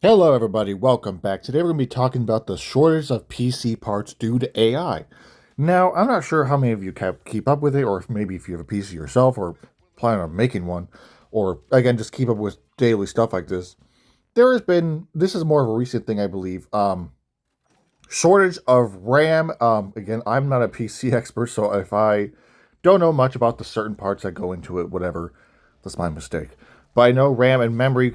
Hello, everybody. Welcome back. Today we're going to be talking about the shortage of PC parts due to AI. Now, I'm not sure how many of you keep up with it, or maybe if you have a PC yourself or plan on making one, or again, just keep up with daily stuff like this. This is more of a recent thing, I believe. Shortage of RAM. Again, I'm not a PC expert, so if I don't know much about the certain parts that go into it, whatever, that's my mistake. But I know RAM and memory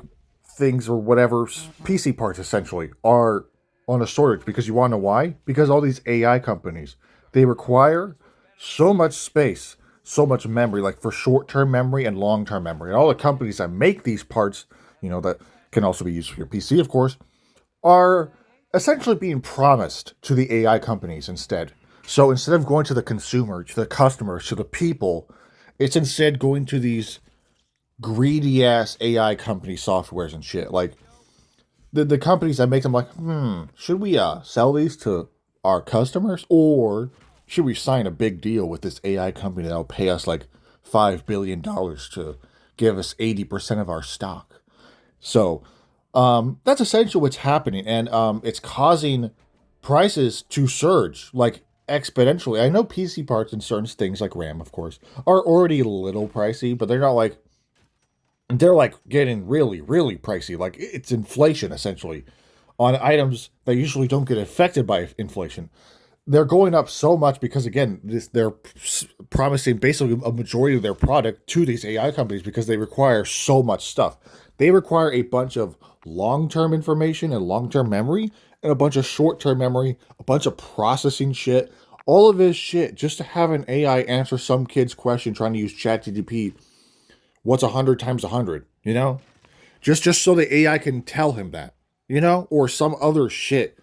things or whatever PC parts essentially are on a shortage because you want to know why? Because all these AI companies they require so much space, so much memory, like for short-term memory and long-term memory. And all the companies that make these parts, that can also be used for your PC, of course, are essentially being promised to the AI companies instead. So instead of going to the consumer, to the customers, to the people, it's instead going to these greedy ass AI company softwares and shit. Like the companies that make them like, should we sell these to our customers or should we sign a big deal with this AI company that'll pay us like $5 billion to give us 80% of our stock? So that's essentially what's happening, and it's causing prices to surge like exponentially. I know PC parts and certain things like RAM, of course, are already a little pricey, but they're like getting really, really pricey. Like it's inflation essentially on items that usually don't get affected by inflation. They're going up so much because again, they're promising basically a majority of their product to these AI companies because they require so much stuff. They require a bunch of long-term information and long-term memory and a bunch of short-term memory, a bunch of processing shit, all of this shit just to have an AI answer some kid's question trying to use ChatGPT. What's 100 times 100? Just so the AI can tell him that, or some other shit.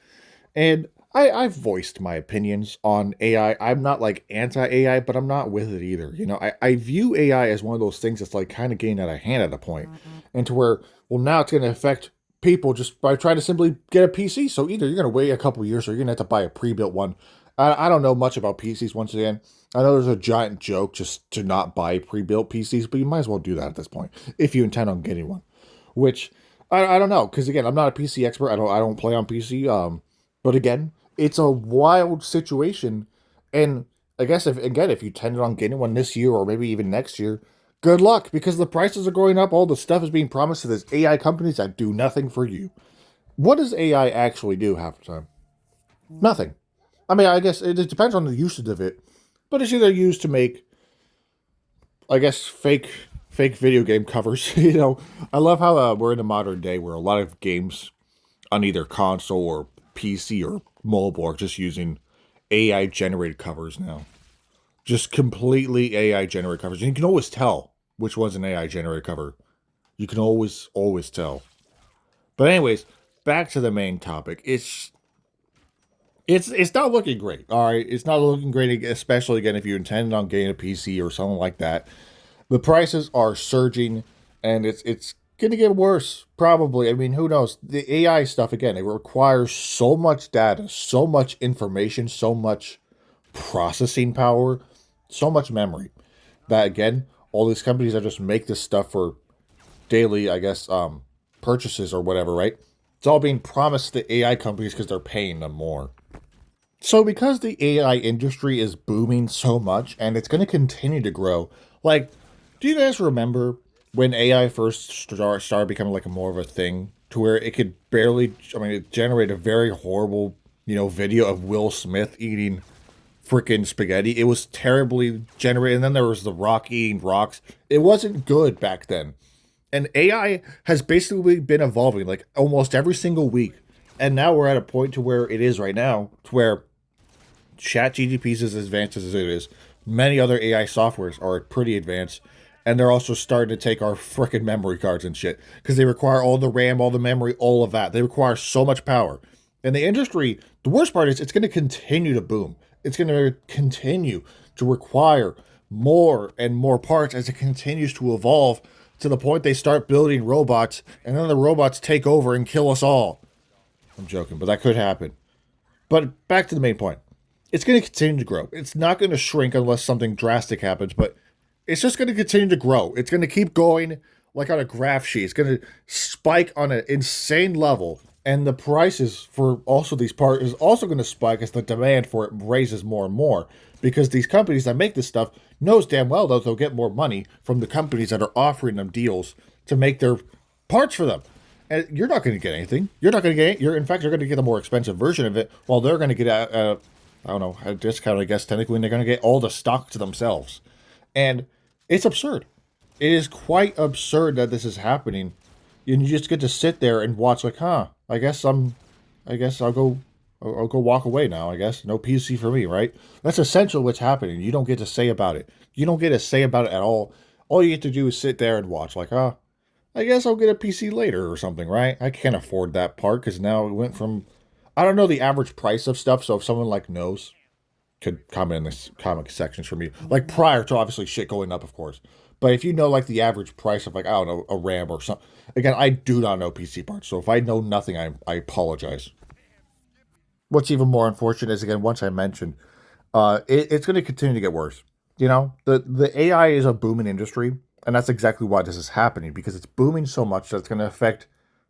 And I've voiced my opinions on AI. I'm not like anti-AI, but I'm not with it either. I view AI as one of those things that's like kind of getting out of hand at a point, and to where, well, now it's going to affect people just by trying to simply get a PC. So either you're going to wait a couple years or you're going to have to buy a pre-built one. I don't know much about PCs once again. I know there's a giant joke just to not buy pre-built PCs, but you might as well do that at this point if you intend on getting one. Which I don't know, because again, I'm not a PC expert. I don't play on PC. But again, it's a wild situation, and I guess if you intended on getting one this year or maybe even next year, good luck because the prices are going up. All the stuff is being promised to these AI companies that do nothing for you. What does AI actually do half the time? Nothing. I mean, I guess it depends on the usage of it, but it's either used to make, I guess, fake video game covers. I love how we're in a modern day where a lot of games on either console or PC or mobile are just using AI generated covers now. Just completely AI generated covers. And you can always tell which one's an AI generated cover. You can always tell. But anyways, back to the main topic. It's not looking great. All right, it's not looking great, especially again if you intend on getting a PC or something like that. The prices are surging, and it's gonna get worse probably. I mean, who knows? The AI stuff again, it requires so much data, so much information, so much processing power, so much memory that again, all these companies that just make this stuff for daily, I guess, purchases or whatever, right? It's all being promised to AI companies because they're paying them more. So, because the AI industry is booming so much and it's going to continue to grow, like, do you guys remember when AI first started becoming like a more of a thing to where it could barely, I mean, it generated a very horrible, video of Will Smith eating freaking spaghetti. It was terribly generated. And then there was The Rock eating rocks. It wasn't good back then. And AI has basically been evolving like almost every single week. And now we're at a point to where it is right now, to where ChatGPT is as advanced as it is. Many other AI softwares are pretty advanced, and they're also starting to take our freaking memory cards and shit because they require all the RAM, all the memory, all of that. They require so much power. And the industry, the worst part is it's going to continue to boom. It's going to continue to require more and more parts as it continues to evolve to the point they start building robots and then the robots take over and kill us all. I'm joking, but that could happen. But back to the main point. It's going to continue to grow. It's not going to shrink unless something drastic happens, but it's just going to continue to grow. It's going to keep going like on a graph sheet. It's going to spike on an insane level, and the prices for also these parts is also going to spike as the demand for it raises more and more. Because these companies that make this stuff knows damn well that they'll get more money from the companies that are offering them deals to make their parts for them. And you're not going to get anything. You're not going to get it. In fact, you're going to get a more expensive version of it, while they're going to get I don't know, a discount, I guess, technically, and they're going to get all the stock to themselves. And it's absurd. It is quite absurd that this is happening. And you just get to sit there and watch, like, huh, I guess I'll go walk away now, I guess. No PC for me, right? That's essentially what's happening. You don't get to say about it. You don't get to say about it at all. All you get to do is sit there and watch, like, I guess I'll get a PC later or something, right? I can't afford that part because now it went from, I don't know the average price of stuff, so if someone like knows, could comment in the comic sections for me. Like prior to obviously shit going up, of course. But if you know like the average price of like, I don't know, a RAM or something. Again, I do not know PC parts, so if I know nothing, I apologize. What's even more unfortunate is, again, once I mentioned, it's going to continue to get worse. You know, the AI is a booming industry, and that's exactly why this is happening, because it's booming so much that it's going to affect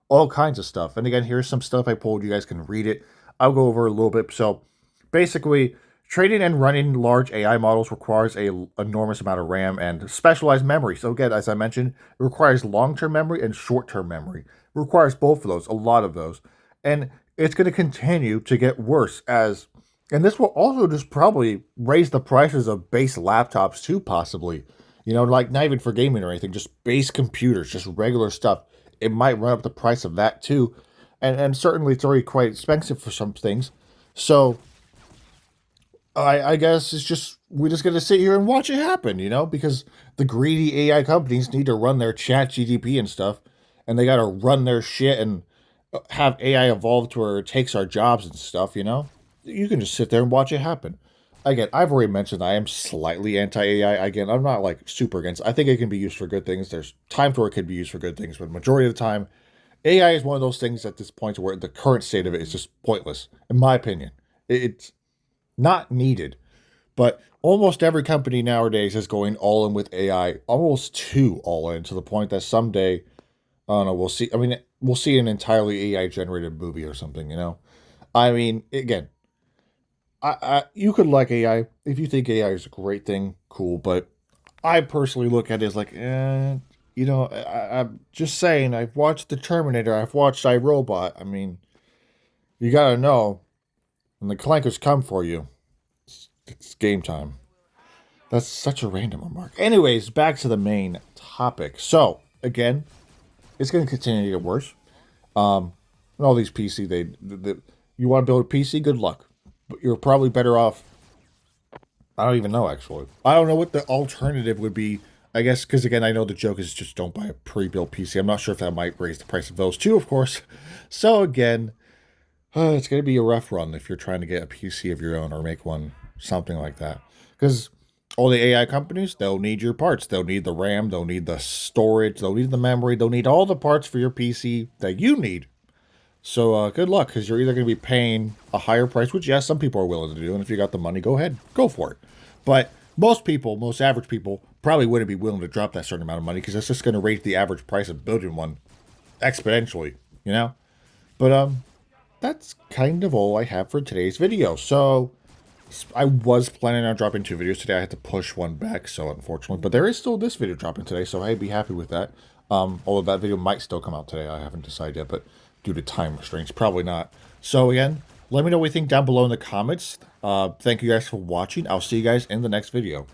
all kinds of stuff. And again, here's some stuff I pulled. You guys can read it. I'll go over a little bit. So basically, training and running large AI models requires a enormous amount of RAM and specialized memory. So again, as I mentioned, it requires long-term memory and short-term memory. It requires both of those, a lot of those. And it's going to continue to get worse as, and this will also just probably raise the prices of base laptops too, possibly. You know, like not even for gaming or anything, just base computers, just regular stuff. It might run up the price of that too. And certainly it's already quite expensive for some things. So I guess it's just, we just got to sit here and watch it happen, you know, because the greedy AI companies need to run their chat GDP and stuff, and they got to run their shit and have AI evolve to where it takes our jobs and stuff, you know? You can just sit there and watch it happen. Again, I've already mentioned I am slightly anti AI. Again, I'm not like super against. I think it can be used for good things. There's times where it could be used for good things, but the majority of the time, AI is one of those things at this point where the current state of it is just pointless, in my opinion. It's not needed. But almost every company nowadays is going all in with AI, almost too all in, to the point that someday, I don't know, we'll see. I mean, we'll see an entirely AI generated movie or something, you know? I mean, again, you could like AI. If you think AI is a great thing, cool. But I personally look at it as like, you know, I'm just saying, I've watched The Terminator, I've watched iRobot. I mean, you gotta know, when the clankers come for you, it's game time. That's such a random remark. Anyways, back to the main topic. So, again, it's going to continue to get worse. And all these PC, you want to build a PC, good luck. But you're probably better off. I don't even know, actually. I don't know what the alternative would be. I guess, because again, I know the joke is just don't buy a pre-built PC. I'm not sure if that might raise the price of those too, of course. So, again, it's going to be a rough run if you're trying to get a PC of your own or make one, something like that. Because all the AI companies, they'll need your parts. They'll need the RAM, they'll need the storage, they'll need the memory, they'll need all the parts for your PC that you need. So good luck, because you're either going to be paying a higher price, which, yes, some people are willing to do, and if you got the money, go ahead, go for it. But most people, most average people, probably wouldn't be willing to drop that certain amount of money, because that's just going to raise the average price of building one exponentially, you know? But that's kind of all I have for today's video. So I was planning on dropping 2 videos today. I had to push one back, so unfortunately. But there is still this video dropping today, so I'd be happy with that. Although that video might still come out today. I haven't decided yet, but due to time restraints, probably not. So again, let me know what you think down below in the comments. Thank you guys for watching. I'll see you guys in the next video.